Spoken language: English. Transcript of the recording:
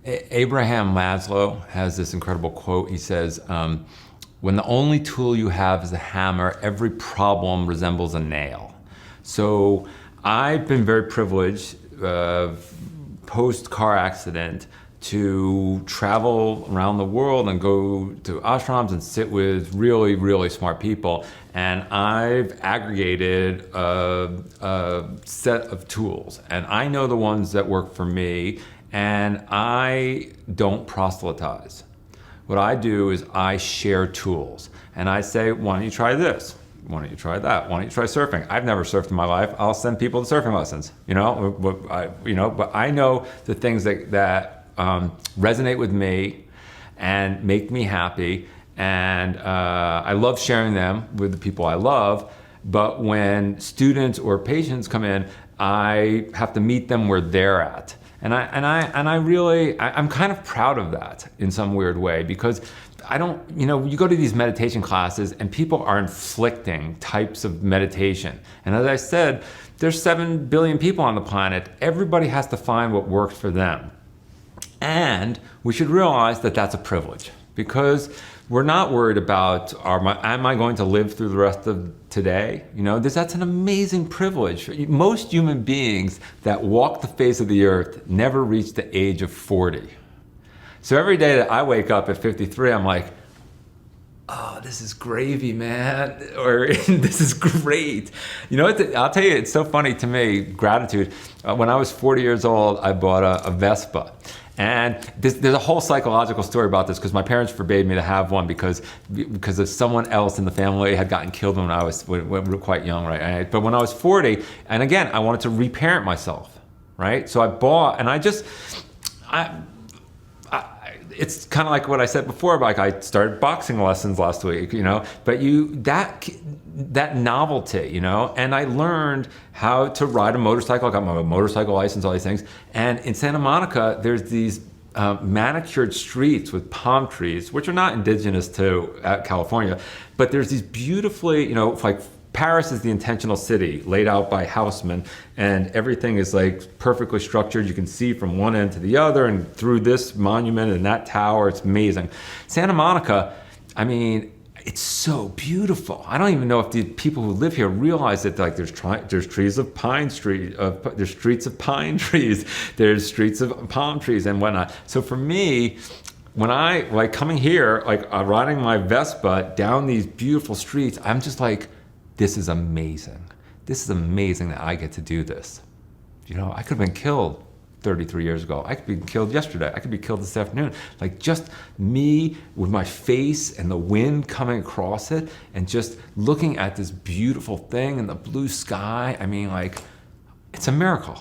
Abraham Maslow has this incredible quote. He says, when the only tool you have is a hammer, every problem resembles a nail. So I've been very privileged, post-car accident, to travel around the world and go to ashrams and sit with really, really smart people. And I've aggregated a set of tools. And I know the ones that work for me, and I don't proselytize. What I do is I share tools. And I say, why don't you try this? Why don't you try that? Why don't you try surfing? I've never surfed in my life. I'll send people to surfing lessons, but I know the things that resonate with me and make me happy, and I love sharing them with the people I love. But when students or patients come in, I have to meet them where they're at, and I'm kind of proud of that in some weird way, because I don't, you go to these meditation classes and people are inflicting types of meditation, and as I said, there's 7 billion people on the planet. Everybody has to find what works for them. And we should realize that that's a privilege, because we're not worried about, am I going to live through the rest of today? That's an amazing privilege. Most human beings that walk the face of the earth never reach the age of 40. So every day that I wake up at 53, I'm like, oh, this is gravy, man, or this is great. I'll tell you, it's so funny to me, gratitude. When I was 40 years old, I bought a Vespa. And there's a whole psychological story about this, because my parents forbade me to have one because of someone else in the family had gotten killed when we were quite young, right? But when I was 40, and again, I wanted to reparent myself, right? So I bought, and it's kind of like what I said before, like I started boxing lessons last week, but that novelty, and I learned how to ride a motorcycle. I got my motorcycle license, all these things. And in Santa Monica, there's these manicured streets with palm trees, which are not indigenous to California, but there's these beautifully, like Paris is the intentional city laid out by Haussmann, and everything is like perfectly structured. You can see from one end to the other and through this monument and that tower. It's amazing. Santa Monica, it's so beautiful. I don't even know if the people who live here realize that, like, there's trees of pine street, there's streets of pine trees, there's streets of palm trees and whatnot. So for me, when I coming here, riding my Vespa down these beautiful streets, I'm just like, this is amazing. This is amazing that I get to do this. I could have been killed 33 years ago. I could be killed yesterday. I could be killed this afternoon. Like, just me with my face and the wind coming across it and just looking at this beautiful thing in the blue sky. It's a miracle.